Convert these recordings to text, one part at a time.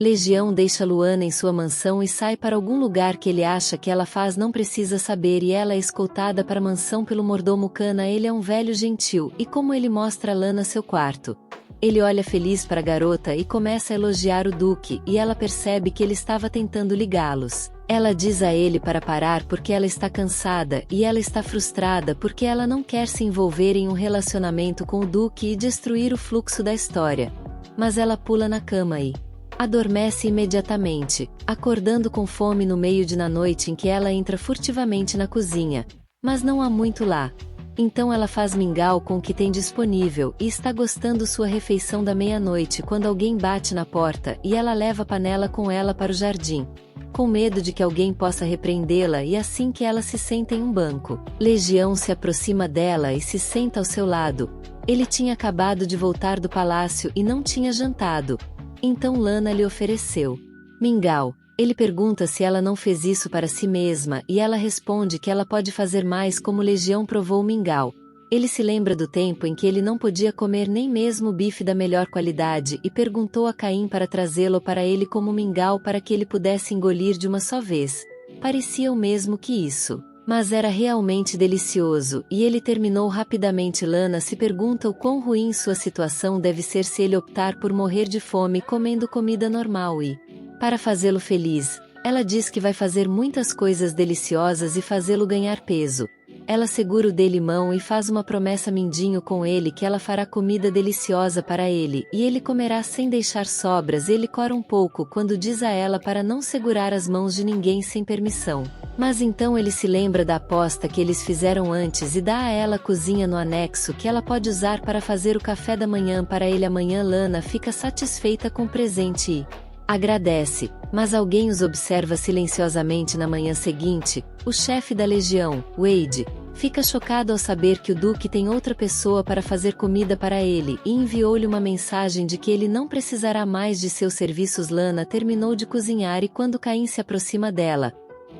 Legião deixa Luana em sua mansão e sai para algum lugar que ele acha que ela faz não precisa saber e ela é escoltada para a mansão pelo mordomo Kana. Ele é um velho gentil e como ele mostra a Lana seu quarto. Ele olha feliz para a garota e começa a elogiar o Duque e ela percebe que ele estava tentando ligá-los. Ela diz a ele para parar porque ela está cansada e ela está frustrada porque ela não quer se envolver em um relacionamento com o Duque e destruir o fluxo da história. Mas ela pula na cama e adormece imediatamente, acordando com fome no meio de na noite em que ela entra furtivamente na cozinha. Mas não há muito lá. Então ela faz mingau com o que tem disponível e está gostando sua refeição da meia-noite quando alguém bate na porta e ela leva a panela com ela para o jardim. Com medo de que alguém possa repreendê-la e assim que ela se senta em um banco, Legião se aproxima dela e se senta ao seu lado. Ele tinha acabado de voltar do palácio e não tinha jantado. Então Lana lhe ofereceu mingau. Ele pergunta se ela não fez isso para si mesma e ela responde que ela pode fazer mais como Legião provou o mingau. Ele se lembra do tempo em que ele não podia comer nem mesmo bife da melhor qualidade e perguntou a Caim para trazê-lo para ele como mingau para que ele pudesse engolir de uma só vez. Parecia o mesmo que isso. Mas era realmente delicioso e ele terminou rapidamente. Lana se pergunta o quão ruim sua situação deve ser se ele optar por morrer de fome comendo comida normal e, para fazê-lo feliz, ela diz que vai fazer muitas coisas deliciosas e fazê-lo ganhar peso. Ela segura o dele mão e faz uma promessa mindinho com ele que ela fará comida deliciosa para ele e ele comerá sem deixar sobras. Ele cora um pouco quando diz a ela para não segurar as mãos de ninguém sem permissão. Mas então ele se lembra da aposta que eles fizeram antes e dá a ela a cozinha no anexo que ela pode usar para fazer o café da manhã para ele amanhã. Lana fica satisfeita com o presente e agradece, mas alguém os observa silenciosamente na manhã seguinte. O chefe da legião, Wade, fica chocado ao saber que o Duque tem outra pessoa para fazer comida para ele e enviou-lhe uma mensagem de que ele não precisará mais de seus serviços. Lana terminou de cozinhar e quando Caim se aproxima dela,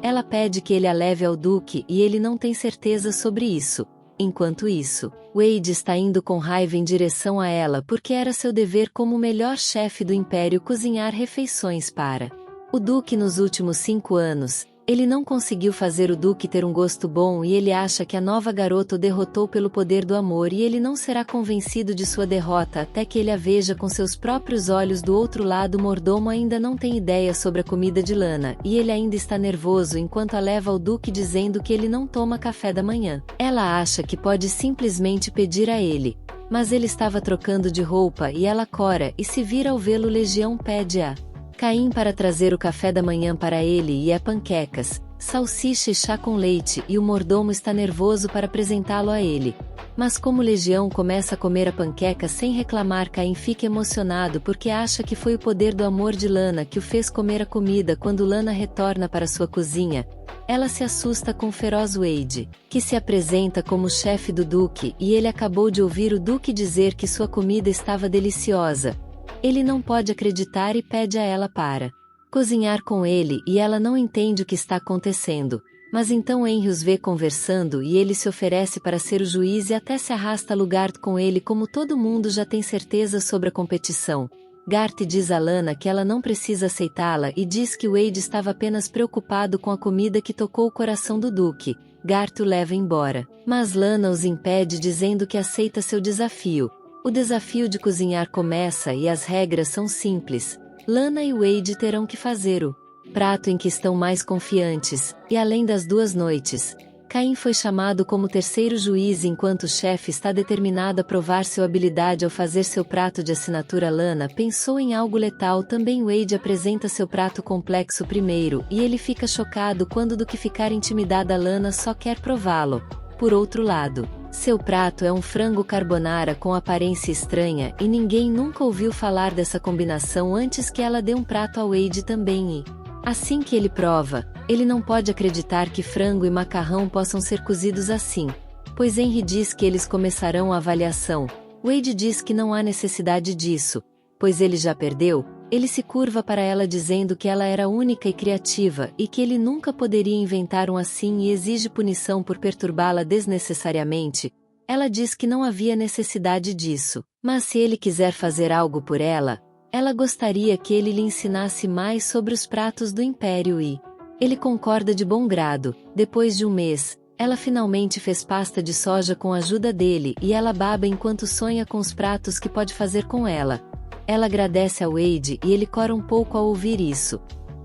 ela pede que ele a leve ao Duque e ele não tem certeza sobre isso. Enquanto isso, Wade está indo com raiva em direção a ela porque era seu dever como o melhor chefe do Império cozinhar refeições para o Duque. Nos últimos 5 anos, ele não conseguiu fazer o Duque ter um gosto bom e ele acha que a nova garota o derrotou pelo poder do amor e ele não será convencido de sua derrota até que ele a veja com seus próprios olhos. Do outro lado, o mordomo ainda não tem ideia sobre a comida de Lana e ele ainda está nervoso enquanto a leva ao Duque dizendo que ele não toma café da manhã. Ela acha que pode simplesmente pedir a ele, mas ele estava trocando de roupa e ela cora e se vira ao vê-lo. Legião pede a Caim para trazer o café da manhã para ele e panquecas, salsicha e chá com leite e o mordomo está nervoso para apresentá-lo a ele. Mas como Legião começa a comer a panqueca sem reclamar, Caim fica emocionado porque acha que foi o poder do amor de Lana que o fez comer a comida. Quando Lana retorna para sua cozinha, ela se assusta com o feroz Wade, que se apresenta como chefe do Duque e ele acabou de ouvir o Duque dizer que sua comida estava deliciosa. Ele não pode acreditar e pede a ela para cozinhar com ele e ela não entende o que está acontecendo. Mas então Henry os vê conversando e ele se oferece para ser o juiz e até se arrasta a lugar com ele. Como todo mundo já tem certeza sobre a competição, Garth diz a Lana que ela não precisa aceitá-la e diz que Wade estava apenas preocupado com a comida que tocou o coração do Duque. Garth o leva embora, mas Lana os impede dizendo que aceita seu desafio. O desafio de cozinhar começa e as regras são simples. Lana e Wade terão que fazer o prato em que estão mais confiantes, e além das 2 noites, Caim foi chamado como terceiro juiz enquanto o chefe está determinado a provar sua habilidade ao fazer seu prato de assinatura. Lana pensou em algo letal também. Wade apresenta seu prato complexo primeiro e ele fica chocado quando do que ficar intimidada. Lana só quer prová-lo. Por outro lado, seu prato é um frango carbonara com aparência estranha e ninguém nunca ouviu falar dessa combinação antes que ela dê um prato a Wade também e, assim que ele prova, ele não pode acreditar que frango e macarrão possam ser cozidos assim, pois Henry diz que eles começarão a avaliação. Wade diz que não há necessidade disso, pois ele já perdeu. Ele se curva para ela dizendo que ela era única e criativa e que ele nunca poderia inventar um assim e exige punição por perturbá-la desnecessariamente. Ela diz que não havia necessidade disso, mas se ele quiser fazer algo por ela, Ela gostaria que ele lhe ensinasse mais sobre os pratos do Império e... Ele concorda de bom grado. Depois de um mês, ela finalmente fez pasta de soja com a ajuda dele e ela baba enquanto sonha com os pratos que pode fazer com ela. Ela agradece a Wade e ele cora um pouco ao ouvir isso.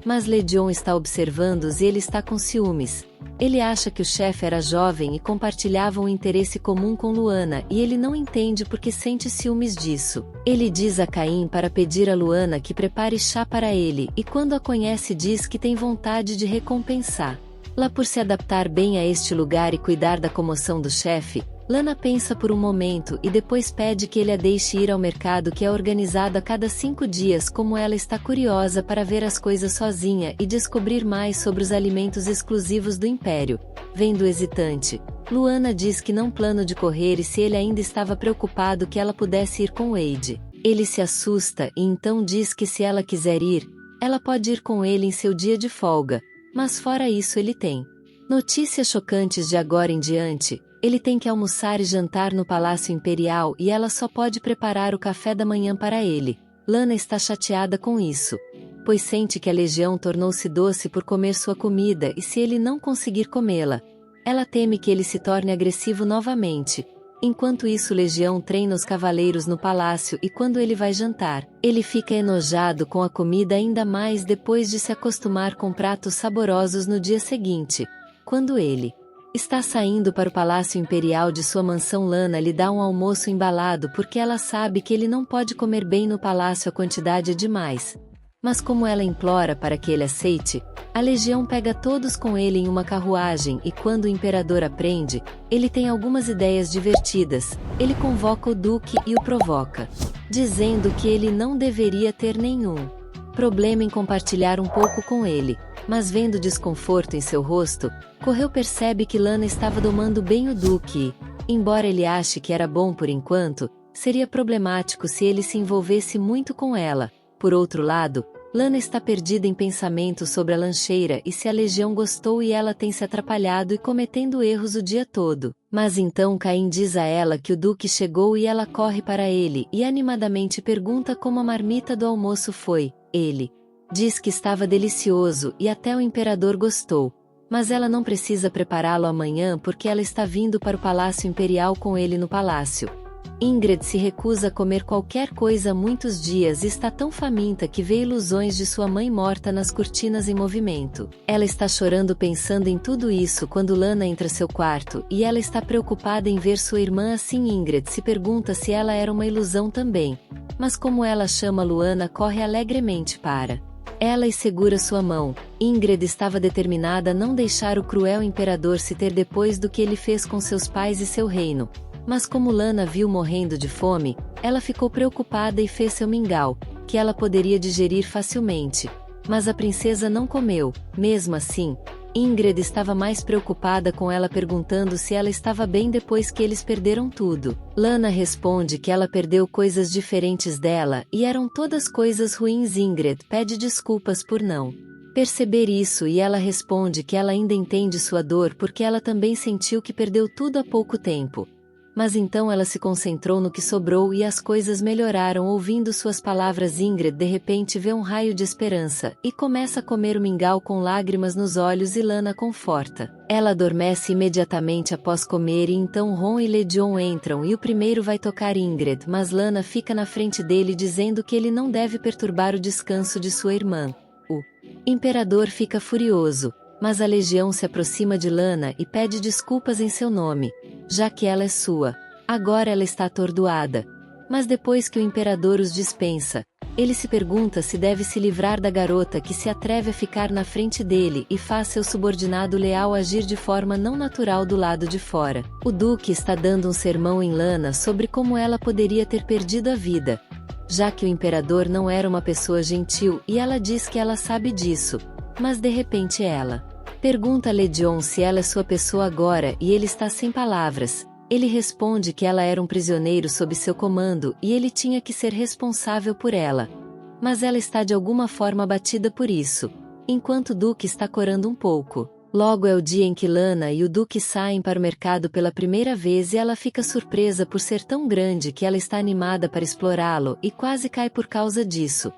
Mas Legion está observando-os e ele está com ciúmes. Ele acha que o chefe era jovem e compartilhava um interesse comum com Luana e ele não entende porque sente ciúmes disso. Ele diz a Caim para pedir a Luana que prepare chá para ele e quando a conhece diz que tem vontade de recompensar. Lá por se adaptar bem a este lugar e cuidar da comoção do chefe, Lana pensa por um momento e depois pede que ele a deixe ir ao mercado que é organizado a cada 5 dias como ela está curiosa para ver as coisas sozinha e descobrir mais sobre os alimentos exclusivos do Império. Vendo hesitante, Luana diz que não plano de correr e se ele ainda estava preocupado que ela pudesse ir com Wade. Ele se assusta e então diz que se ela quiser ir, ela pode ir com ele em seu dia de folga, mas fora isso ele tem notícias chocantes de agora em diante. Ele tem que almoçar e jantar no Palácio Imperial e ela só pode preparar o café da manhã para ele. Lana está chateada com isso, pois sente que a Legião tornou-se doce por comer sua comida e se ele não conseguir comê-la, ela teme que ele se torne agressivo novamente. Enquanto isso, Legião treina os cavaleiros no palácio e quando ele vai jantar, ele fica enojado com a comida ainda mais depois de se acostumar com pratos saborosos no dia seguinte. Quando ele está saindo para o Palácio Imperial de sua mansão, Lana lhe dá um almoço embalado porque ela sabe que ele não pode comer bem no palácio, a quantidade é demais. Mas como ela implora para que ele aceite, a Legião pega todos com ele em uma carruagem e quando o Imperador aprende, ele tem algumas ideias divertidas. Ele convoca o Duque e o provoca, dizendo que ele não deveria ter nenhum problema em compartilhar um pouco com ele. Mas vendo desconforto em seu rosto, Correu percebe que Lana estava domando bem o Duque e, embora ele ache que era bom por enquanto, seria problemático se ele se envolvesse muito com ela. Por outro lado, Lana está perdida em pensamentos sobre a lancheira e se a Legião gostou e ela tem se atrapalhado e cometendo erros o dia todo. Mas então Caim diz a ela que o Duque chegou e ela corre para ele e animadamente pergunta como a marmita do almoço foi. Ele diz que estava delicioso e até o Imperador gostou. Mas ela não precisa prepará-lo amanhã porque ela está vindo para o Palácio Imperial com ele no palácio. Ingrid se recusa a comer qualquer coisa há muitos dias e está tão faminta que vê ilusões de sua mãe morta nas cortinas em movimento. Ela está chorando pensando em tudo isso quando Lana entra seu quarto e ela está preocupada em ver sua irmã assim. Ingrid se pergunta se ela era uma ilusão também. Mas como ela chama Luana, corre alegremente para ela e segura sua mão. Ingrid estava determinada a não deixar o cruel imperador se ter depois do que ele fez com seus pais e seu reino. Mas como Lana viu morrendo de fome, ela ficou preocupada e fez seu mingau, que ela poderia digerir facilmente. Mas a princesa não comeu. Mesmo assim, Ingrid estava mais preocupada com ela, perguntando se ela estava bem depois que eles perderam tudo. Lana responde que ela perdeu coisas diferentes dela e eram todas coisas ruins. Ingrid pede desculpas por não perceber isso e ela responde que ela ainda entende sua dor porque ela também sentiu que perdeu tudo há pouco tempo. Mas então ela se concentrou no que sobrou e as coisas melhoraram. Ouvindo suas palavras, Ingrid de repente vê um raio de esperança e começa a comer o mingau com lágrimas nos olhos e Lana conforta. Ela adormece imediatamente após comer e então Ron e Legion entram e o primeiro vai tocar Ingrid, mas Lana fica na frente dele dizendo que ele não deve perturbar o descanso de sua irmã. O imperador fica furioso. Mas a Legião se aproxima de Lana e pede desculpas em seu nome, já que ela é sua. Agora ela está atordoada. Mas depois que o imperador os dispensa, ele se pergunta se deve se livrar da garota que se atreve a ficar na frente dele e faz seu subordinado leal agir de forma não natural do lado de fora. O Duque está dando um sermão em Lana sobre como ela poderia ter perdido a vida, já que o imperador não era uma pessoa gentil e ela diz que ela sabe disso. Mas de repente ela pergunta a Legion se ela é sua pessoa agora e ele está sem palavras. Ele responde que ela era um prisioneiro sob seu comando e ele tinha que ser responsável por ela. Mas ela está de alguma forma abatida por isso. Enquanto Duque está corando um pouco, Logo é o dia em que Lana e o Duque saem para o mercado pela primeira vez e ela fica surpresa por ser tão grande que ela está animada para explorá-lo e quase cai por causa disso.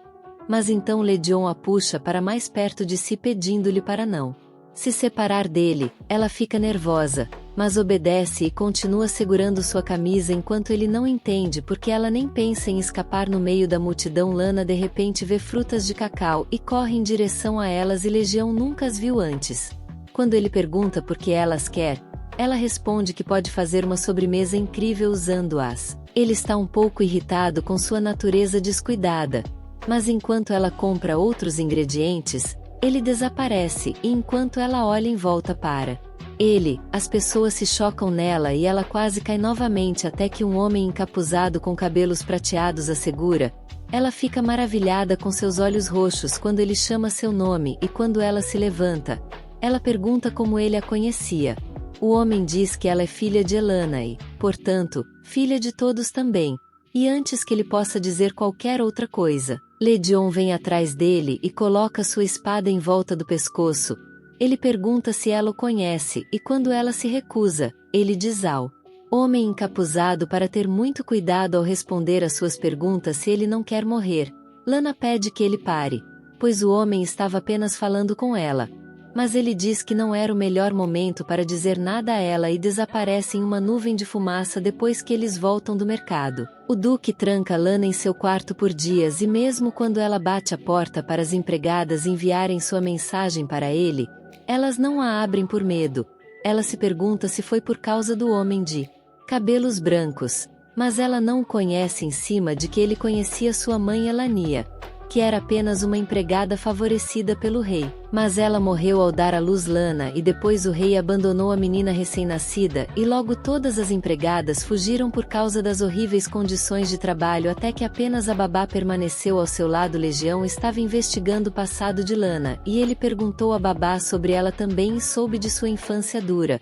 Mas então Ledion a puxa para mais perto de si pedindo-lhe para não se separar dele. Ela fica nervosa, mas obedece e continua segurando sua camisa enquanto ele não entende porque ela nem pensa em escapar no meio da multidão. Lana de repente vê frutas de cacau e corre em direção a elas e Legião nunca as viu antes. Quando ele pergunta por que elas quer, ela responde que pode fazer uma sobremesa incrível usando-as. Ele está um pouco irritado com sua natureza descuidada, mas enquanto ela compra outros ingredientes, ele desaparece e enquanto ela olha em volta para ele, as pessoas se chocam nela e ela quase cai novamente até que um homem encapuzado com cabelos prateados a segura. Ela fica maravilhada com seus olhos roxos quando ele chama seu nome e quando ela se levanta, ela pergunta como ele a conhecia. O homem diz que ela é filha de Elana e, portanto, filha de todos também. E antes que ele possa dizer qualquer outra coisa, Ledion vem atrás dele e coloca sua espada em volta do pescoço. Ele pergunta se ela o conhece e quando ela se recusa, ele diz ao homem encapuzado para ter muito cuidado ao responder às suas perguntas se ele não quer morrer. Lana pede que ele pare, pois o homem estava apenas falando com ela. Mas ele diz que não era o melhor momento para dizer nada a ela e desaparece em uma nuvem de fumaça depois que eles voltam do mercado. O Duque tranca Lana em seu quarto por dias e mesmo quando ela bate a porta para as empregadas enviarem sua mensagem para ele, elas não a abrem por medo. Ela se pergunta se foi por causa do homem de cabelos brancos, mas ela não o conhece em cima de que ele conhecia sua mãe Elania, que era apenas uma empregada favorecida pelo rei. Mas ela morreu ao dar à luz Lana e depois o rei abandonou a menina recém-nascida e logo todas as empregadas fugiram por causa das horríveis condições de trabalho até que apenas a babá permaneceu ao seu lado. Legião estava investigando o passado de Lana e ele perguntou à babá sobre ela também e soube de sua infância dura,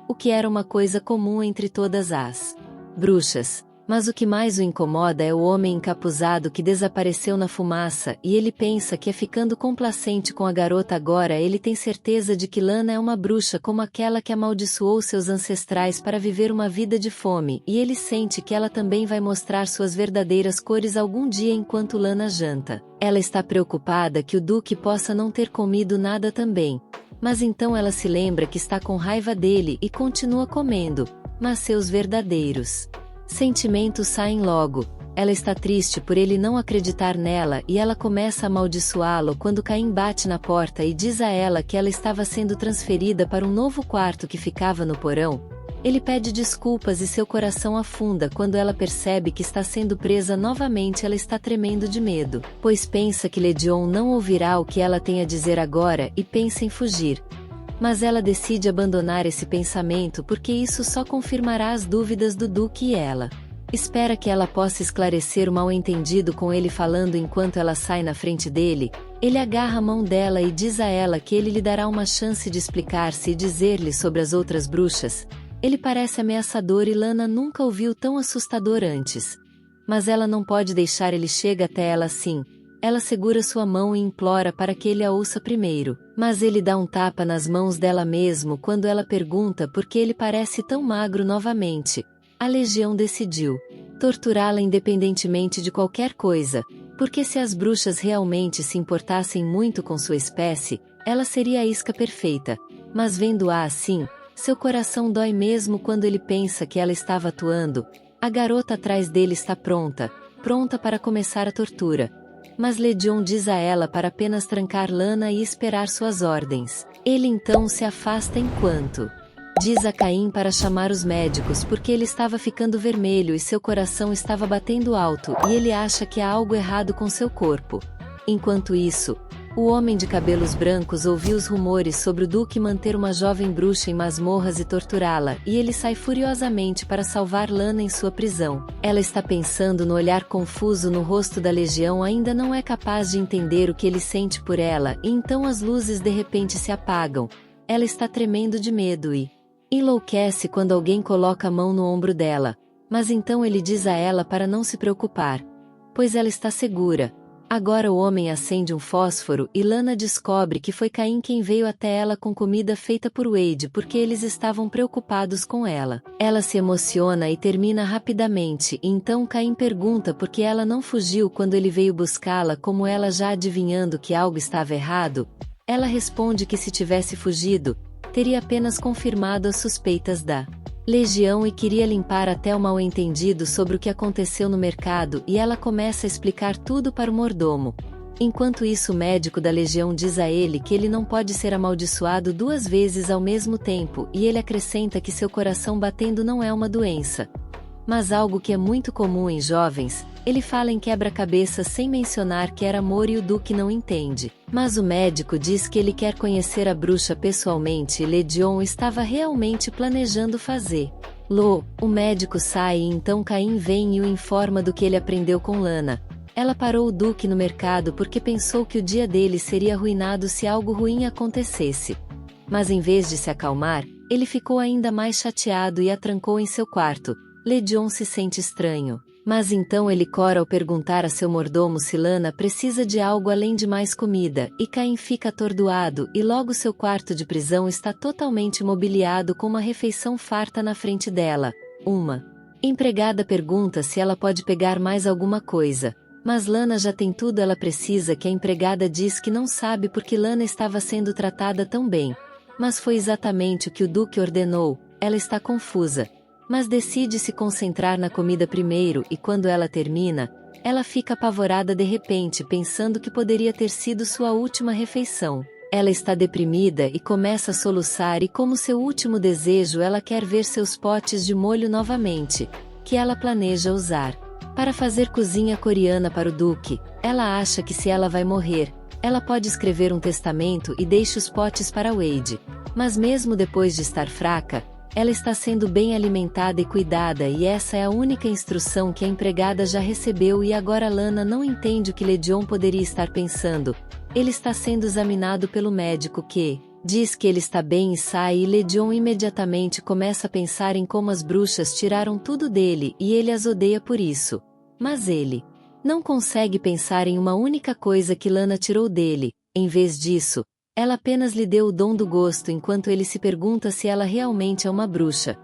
o que era uma coisa comum entre todas as bruxas. Mas o que mais o incomoda é o homem encapuzado que desapareceu na fumaça e ele pensa que é ficando complacente com a garota agora. Ele tem certeza de que Lana é uma bruxa como aquela que amaldiçoou seus ancestrais para viver uma vida de fome e ele sente que ela também vai mostrar suas verdadeiras cores algum dia enquanto Lana janta. Ela está preocupada que o Duque possa não ter comido nada também. Mas então ela se lembra que está com raiva dele e continua comendo, mas seus verdadeiros sentimentos saem logo. Ela está triste por ele não acreditar nela e ela começa a amaldiçoá-lo quando Caim bate na porta e diz a ela que ela estava sendo transferida para um novo quarto que ficava no porão. Ele pede desculpas e seu coração afunda quando ela percebe que está sendo presa novamente. Ela está tremendo de medo, pois pensa que Ledion não ouvirá o que ela tem a dizer agora e pensa em fugir. Mas ela decide abandonar esse pensamento porque isso só confirmará as dúvidas do Duque e ela espera que ela possa esclarecer o mal-entendido com ele falando enquanto ela sai na frente dele. Ele agarra a mão dela e diz a ela que ele lhe dará uma chance de explicar-se e dizer-lhe sobre as outras bruxas. Ele parece ameaçador e Lana nunca o viu tão assustador antes. Mas ela não pode deixar ele chegar até ela assim. Ela segura sua mão e implora para que ele a ouça primeiro, mas ele dá um tapa nas mãos dela mesmo quando ela pergunta por que ele parece tão magro novamente. A Legião decidiu torturá-la independentemente de qualquer coisa, porque se as bruxas realmente se importassem muito com sua espécie, ela seria a isca perfeita. Mas vendo-a assim, seu coração dói mesmo quando ele pensa que ela estava atuando. A garota atrás dele está pronta para começar a tortura. Mas Ledion diz a ela para apenas trancar Lana e esperar suas ordens. Ele então se afasta enquanto diz a Caim para chamar os médicos porque ele estava ficando vermelho e seu coração estava batendo alto e ele acha que há algo errado com seu corpo. Enquanto isso, o homem de cabelos brancos ouviu os rumores sobre o Duque manter uma jovem bruxa em masmorras e torturá-la, e ele sai furiosamente para salvar Lana em sua prisão. Ela está pensando no olhar confuso no rosto da Legião, ainda não é capaz de entender o que ele sente por ela, e então as luzes de repente se apagam. Ela está tremendo de medo e enlouquece quando alguém coloca a mão no ombro dela. Mas então ele diz a ela para não se preocupar, pois ela está segura. Agora o homem acende um fósforo e Lana descobre que foi Caim quem veio até ela com comida feita por Wade porque eles estavam preocupados com ela. Ela se emociona e termina rapidamente e então Caim pergunta por que ela não fugiu quando ele veio buscá-la, como ela já adivinhando que algo estava errado. Ela responde que se tivesse fugido, teria apenas confirmado as suspeitas da Legião e queria limpar até o mal-entendido sobre o que aconteceu no mercado, e ela começa a explicar tudo para o mordomo. Enquanto isso, o médico da Legião diz a ele que ele não pode ser amaldiçoado 2 vezes ao mesmo tempo, e ele acrescenta que seu coração batendo não é uma doença, mas algo que é muito comum em jovens. Ele fala em quebra-cabeças sem mencionar que era amor e o Duque não entende. Mas o médico diz que ele quer conhecer a bruxa pessoalmente e Legion estava realmente planejando fazer. O médico sai e então Caim vem e o informa do que ele aprendeu com Lana. Ela parou o Duque no mercado porque pensou que o dia dele seria arruinado se algo ruim acontecesse. Mas em vez de se acalmar, ele ficou ainda mais chateado e a trancou em seu quarto. Legion se sente estranho. Mas então ele cora ao perguntar a seu mordomo se Lana precisa de algo além de mais comida, e Caim fica atordoado e logo seu quarto de prisão está totalmente mobiliado com uma refeição farta na frente dela. Uma empregada pergunta se ela pode pegar mais alguma coisa, mas Lana já tem tudo ela precisa, que a empregada diz que não sabe porque Lana estava sendo tratada tão bem. Mas foi exatamente o que o Duque ordenou. Ela está confusa, mas decide se concentrar na comida primeiro e quando ela termina, ela fica apavorada de repente pensando que poderia ter sido sua última refeição. Ela está deprimida e começa a soluçar e como seu último desejo ela quer ver seus potes de molho novamente, que ela planeja usar para fazer cozinha coreana para o Duque. Ela acha que se ela vai morrer, ela pode escrever um testamento e deixa os potes para Wade. Mas mesmo depois de estar fraca, ela está sendo bem alimentada e cuidada e essa é a única instrução que a empregada já recebeu e agora Lana não entende o que Legion poderia estar pensando. Ele está sendo examinado pelo médico que diz que ele está bem e sai e Legion imediatamente começa a pensar em como as bruxas tiraram tudo dele e ele as odeia por isso. Mas ele não consegue pensar em uma única coisa que Lana tirou dele. Em vez disso, ela apenas lhe deu o dom do gosto enquanto ele se pergunta se ela realmente é uma bruxa.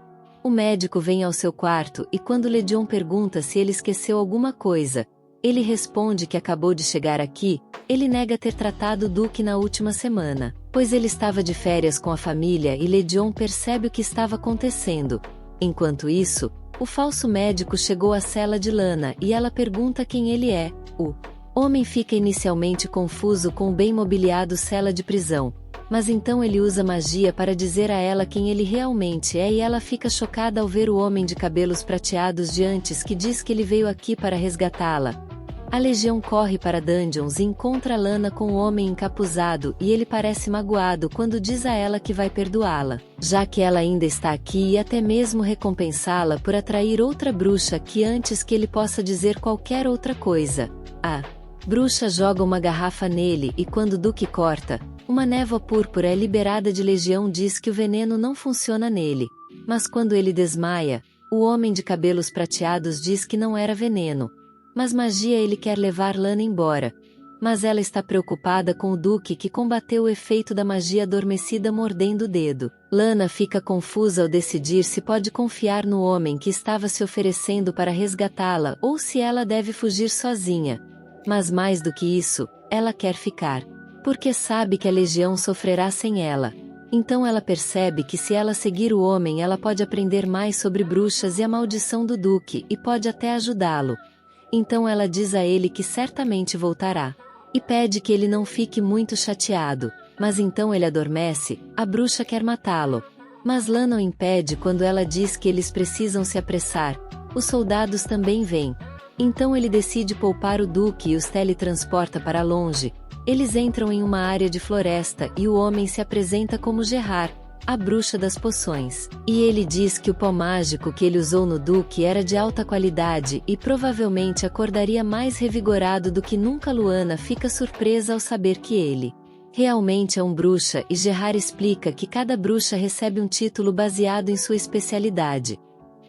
O médico vem ao seu quarto e quando Legion pergunta se ele esqueceu alguma coisa, ele responde que acabou de chegar aqui. Ele nega ter tratado o Duque na última semana, pois ele estava de férias com a família e Legion percebe o que estava acontecendo. Enquanto isso, o falso médico chegou à cela de Lana e ela pergunta quem ele é. O homem fica inicialmente confuso com o bem mobiliado cela de prisão, mas então ele usa magia para dizer a ela quem ele realmente é e ela fica chocada ao ver o homem de cabelos prateados de antes que diz que ele veio aqui para resgatá-la. A Legião corre para Dungeons e encontra Lana com o homem encapuzado e ele parece magoado quando diz a ela que vai perdoá-la, já que ela ainda está aqui e até mesmo recompensá-la por atrair outra bruxa aqui antes que ele possa dizer qualquer outra coisa. A bruxa joga uma garrafa nele e quando Duque corta, uma névoa púrpura é liberada de Legião diz que o veneno não funciona nele, mas quando ele desmaia, o homem de cabelos prateados diz que não era veneno, mas magia. Ele quer levar Lana embora, mas ela está preocupada com o Duque que combateu o efeito da magia adormecida mordendo o dedo. Lana fica confusa ao decidir se pode confiar no homem que estava se oferecendo para resgatá-la ou se ela deve fugir sozinha. Mas mais do que isso, ela quer ficar, porque sabe que a Legião sofrerá sem ela. Então ela percebe que se ela seguir o homem ela pode aprender mais sobre bruxas e a maldição do Duque e pode até ajudá-lo. Então ela diz a ele que certamente voltará, e pede que ele não fique muito chateado, mas então ele adormece. A bruxa quer matá-lo, mas Lana o impede quando ela diz que eles precisam se apressar. Os soldados também vêm. Então ele decide poupar o Duque e os teletransporta para longe. Eles entram em uma área de floresta e o homem se apresenta como Gerard, a bruxa das poções. E ele diz que o pó mágico que ele usou no Duque era de alta qualidade e provavelmente acordaria mais revigorado do que nunca. Luana fica surpresa ao saber que ele realmente é um bruxa e Gerard explica que cada bruxa recebe um título baseado em sua especialidade.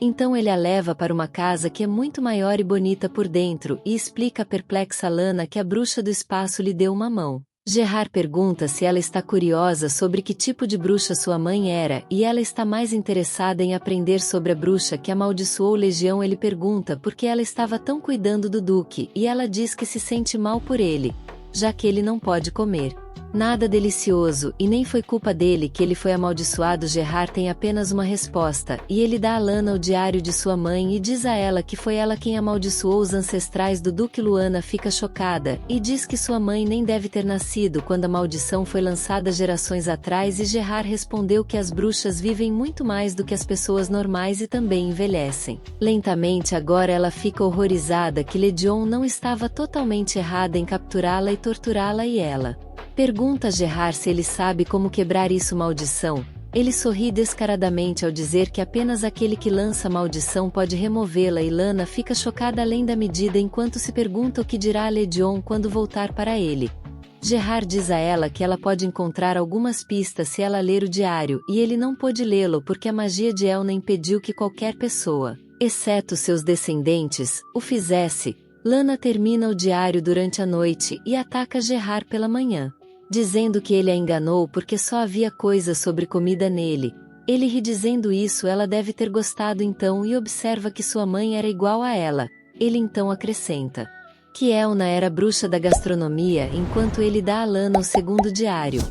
Então ele a leva para uma casa que é muito maior e bonita por dentro e explica à perplexa Lana que a bruxa do espaço lhe deu uma mão. Gerard pergunta se ela está curiosa sobre que tipo de bruxa sua mãe era e ela está mais interessada em aprender sobre a bruxa que amaldiçoou Legião. Ele pergunta por que ela estava tão cuidando do Duque e ela diz que se sente mal por ele, já que ele não pode comer nada delicioso e nem foi culpa dele que ele foi amaldiçoado. Gerard tem apenas uma resposta, e ele dá a Lana o diário de sua mãe e diz a ela que foi ela quem amaldiçoou os ancestrais do Duque. Luana fica chocada, e diz que sua mãe nem deve ter nascido quando a maldição foi lançada gerações atrás, e Gerard respondeu que as bruxas vivem muito mais do que as pessoas normais e também envelhecem lentamente. Agora ela fica horrorizada que Legion não estava totalmente errada em capturá-la e torturá-la, e ela pergunta a Gerard se ele sabe como quebrar isso. Maldição. Ele sorri descaradamente ao dizer que apenas aquele que lança a maldição pode removê-la, e Lana fica chocada além da medida enquanto se pergunta o que dirá a Legion quando voltar para ele. Gerard diz a ela que ela pode encontrar algumas pistas se ela ler o diário, e ele não pôde lê-lo porque a magia de Elna impediu que qualquer pessoa, exceto seus descendentes, o fizesse. Lana termina o diário durante a noite e ataca Gerard pela manhã, dizendo que ele a enganou porque só havia coisas sobre comida nele. Ele ri dizendo isso. Ela deve ter gostado então e observa que sua mãe era igual a ela. Ele então acrescenta que Elna era bruxa da gastronomia enquanto ele dá a Lana o segundo diário.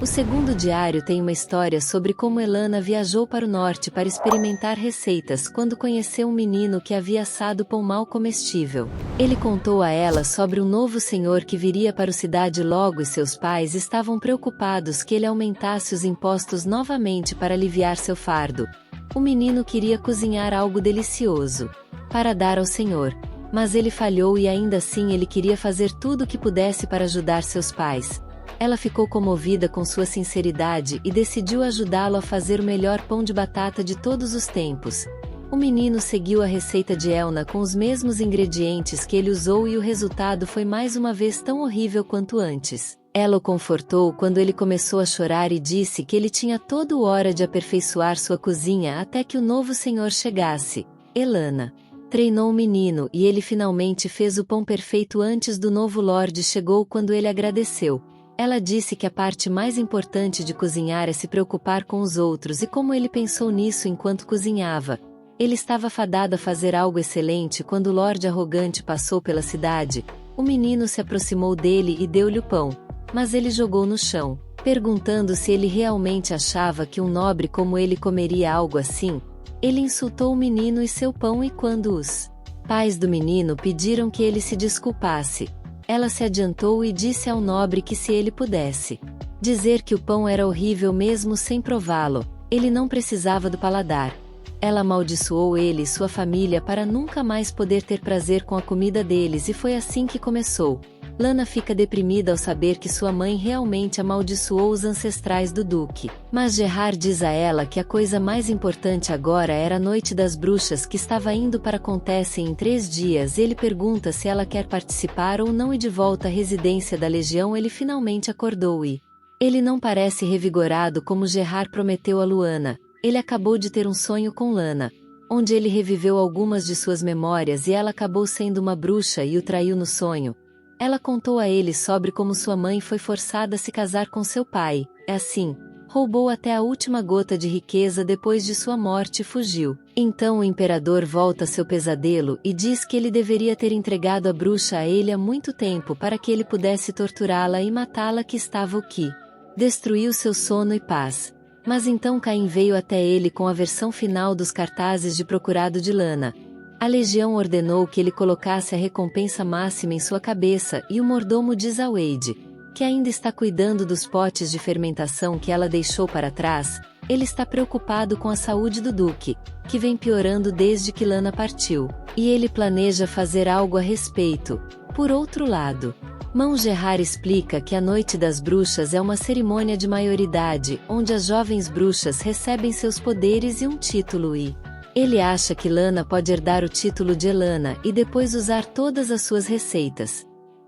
O segundo diário tem uma história sobre como Elana viajou para o norte para experimentar receitas quando conheceu um menino que havia assado pão mal comestível. Ele contou a ela sobre um novo senhor que viria para a cidade logo e seus pais estavam preocupados que ele aumentasse os impostos novamente para aliviar seu fardo. O menino queria cozinhar algo delicioso para dar ao senhor, mas ele falhou e ainda assim ele queria fazer tudo o que pudesse para ajudar seus pais. Ela ficou comovida com sua sinceridade e decidiu ajudá-lo a fazer o melhor pão de batata de todos os tempos. O menino seguiu a receita de Elna com os mesmos ingredientes que ele usou e o resultado foi mais uma vez tão horrível quanto antes. Ela o confortou quando ele começou a chorar e disse que ele tinha toda hora de aperfeiçoar sua cozinha até que o novo senhor chegasse. Elana treinou o menino e ele finalmente fez o pão perfeito antes do novo Lorde chegou. Quando ele agradeceu, ela disse que a parte mais importante de cozinhar é se preocupar com os outros, e como ele pensou nisso enquanto cozinhava, ele estava fadado a fazer algo excelente. Quando o Lorde arrogante passou pela cidade, o menino se aproximou dele e deu-lhe o pão, mas ele jogou no chão, perguntando se ele realmente achava que um nobre como ele comeria algo assim. Ele insultou o menino e seu pão, e quando os pais do menino pediram que ele se desculpasse, ela se adiantou e disse ao nobre que se ele pudesse dizer que o pão era horrível mesmo sem prová-lo, ele não precisava do paladar. Ela amaldiçoou ele e sua família para nunca mais poder ter prazer com a comida deles, e foi assim que começou. Lana fica deprimida ao saber que sua mãe realmente amaldiçoou os ancestrais do Duque. Mas Gerard diz a ela que a coisa mais importante agora era a Noite das Bruxas que estava indo para acontecer em 3 dias. Ele pergunta se ela quer participar ou não, e de volta à residência da Legião ele finalmente acordou e ele não parece revigorado como Gerard prometeu a Luana. Ele acabou de ter um sonho com Lana, onde ele reviveu algumas de suas memórias e ela acabou sendo uma bruxa e o traiu no sonho. Ela contou a ele sobre como sua mãe foi forçada a se casar com seu pai, assim, roubou até a última gota de riqueza depois de sua morte e fugiu. Então o imperador volta a seu pesadelo e diz que ele deveria ter entregado a bruxa a ele há muito tempo para que ele pudesse torturá-la e matá-la, que estava o que destruiu seu sono e paz. Mas então Caim veio até ele com a versão final dos cartazes de procurado de Lana. A legião ordenou que ele colocasse a recompensa máxima em sua cabeça, e o mordomo diz a Wade, que ainda está cuidando dos potes de fermentação que ela deixou para trás, ele está preocupado com a saúde do Duque, que vem piorando desde que Lana partiu, e ele planeja fazer algo a respeito. Por outro lado, Mão Gerard explica que a Noite das Bruxas é uma cerimônia de maioridade, onde as jovens bruxas recebem seus poderes e um título, e ele acha que Lana pode herdar o título de Elana e depois usar todas as suas receitas.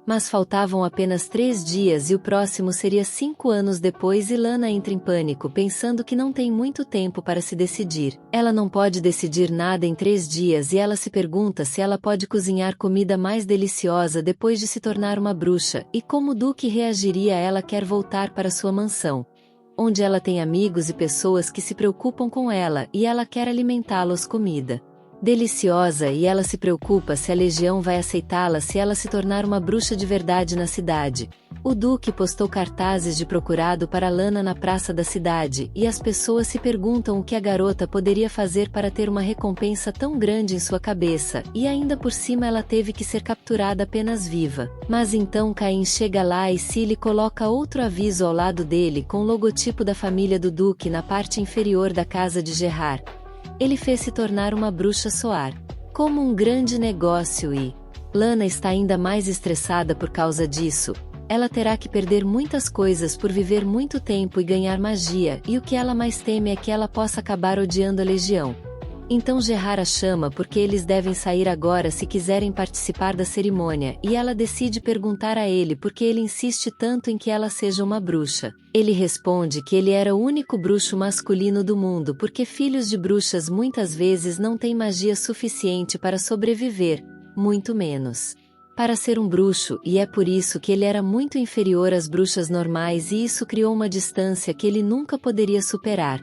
Mas faltavam apenas 3 dias e o próximo seria 5 anos depois e Lana entra em pânico pensando que não tem muito tempo para se decidir. Ela não pode decidir nada em 3 dias e ela se pergunta se ela pode cozinhar comida mais deliciosa depois de se tornar uma bruxa, e como Duke reagiria. Ela quer voltar para sua mansão, onde ela tem amigos e pessoas que se preocupam com ela, e ela quer alimentá-los comida deliciosa, e ela se preocupa se a Legião vai aceitá-la se ela se tornar uma bruxa de verdade na cidade. O Duque postou cartazes de procurado para Lana na praça da cidade, e as pessoas se perguntam o que a garota poderia fazer para ter uma recompensa tão grande em sua cabeça, e ainda por cima ela teve que ser capturada apenas viva. Mas então Caim chega lá e Cilly coloca outro aviso ao lado dele com o logotipo da família do Duque na parte inferior da casa de Gerard. Ele fez se tornar uma bruxa soar como um grande negócio e Lana está ainda mais estressada por causa disso. Ela terá que perder muitas coisas por viver muito tempo e ganhar magia, e o que ela mais teme é que ela possa acabar odiando a Legião. Então Gerard a chama porque eles devem sair agora se quiserem participar da cerimônia, e ela decide perguntar a ele por que ele insiste tanto em que ela seja uma bruxa. Ele responde que ele era o único bruxo masculino do mundo porque filhos de bruxas muitas vezes não têm magia suficiente para sobreviver, muito menos para ser um bruxo, e é por isso que ele era muito inferior às bruxas normais, e isso criou uma distância que ele nunca poderia superar.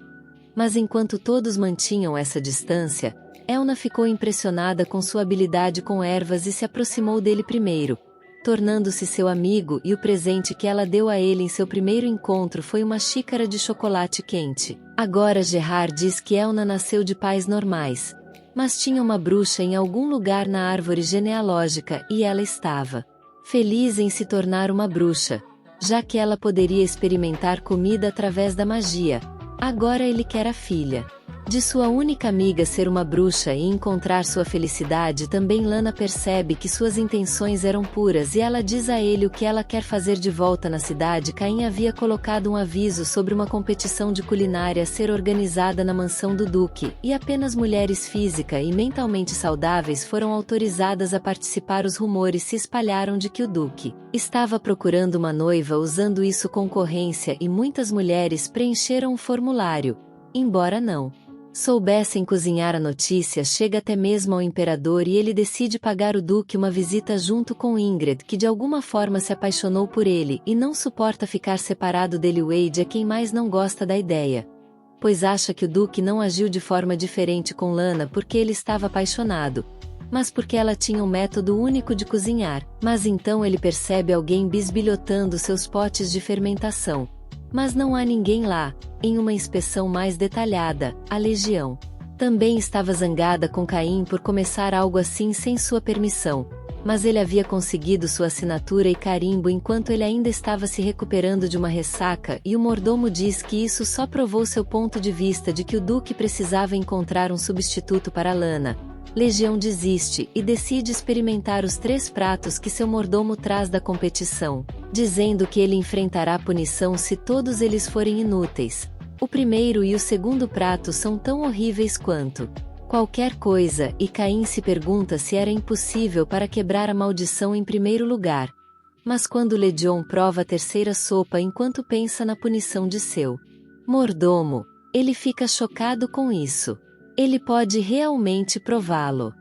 Mas enquanto todos mantinham essa distância, Elna ficou impressionada com sua habilidade com ervas e se aproximou dele primeiro, tornando-se seu amigo, e o presente que ela deu a ele em seu primeiro encontro foi uma xícara de chocolate quente. Agora Gerard diz que Elna nasceu de pais normais, mas tinha uma bruxa em algum lugar na árvore genealógica e ela estava feliz em se tornar uma bruxa, já que ela poderia experimentar comida através da magia. Agora ele quer a filha de sua única amiga ser uma bruxa e encontrar sua felicidade também. Lana percebe que suas intenções eram puras e ela diz a ele o que ela quer fazer de volta na cidade. Caim havia colocado um aviso sobre uma competição de culinária a ser organizada na mansão do Duque, e apenas mulheres física e mentalmente saudáveis foram autorizadas a participar. Os rumores se espalharam de que o Duque estava procurando uma noiva usando isso concorrência, e muitas mulheres preencheram o formulário, embora não soubessem cozinhar. A notícia chega até mesmo ao imperador e ele decide pagar o Duque uma visita junto com Ingrid, que de alguma forma se apaixonou por ele e não suporta ficar separado dele. Wade é quem mais não gosta da ideia, pois acha que o Duque não agiu de forma diferente com Lana porque ele estava apaixonado, mas porque ela tinha um método único de cozinhar. Mas então ele percebe alguém bisbilhotando seus potes de fermentação. Mas não há ninguém lá. Em uma inspeção mais detalhada, a Legião também estava zangada com Caim por começar algo assim sem sua permissão, mas ele havia conseguido sua assinatura e carimbo enquanto ele ainda estava se recuperando de uma ressaca, e o mordomo diz que isso só provou seu ponto de vista de que o Duque precisava encontrar um substituto para Lana. Legião desiste e decide experimentar os 3 pratos que seu mordomo traz da competição, dizendo que ele enfrentará punição se todos eles forem inúteis. O primeiro e o segundo prato são tão horríveis quanto qualquer coisa, e Caim se pergunta se era impossível para quebrar a maldição em primeiro lugar. Mas quando Legião prova a terceira sopa enquanto pensa na punição de seu mordomo, ele fica chocado com isso. Ele pode realmente prová-lo.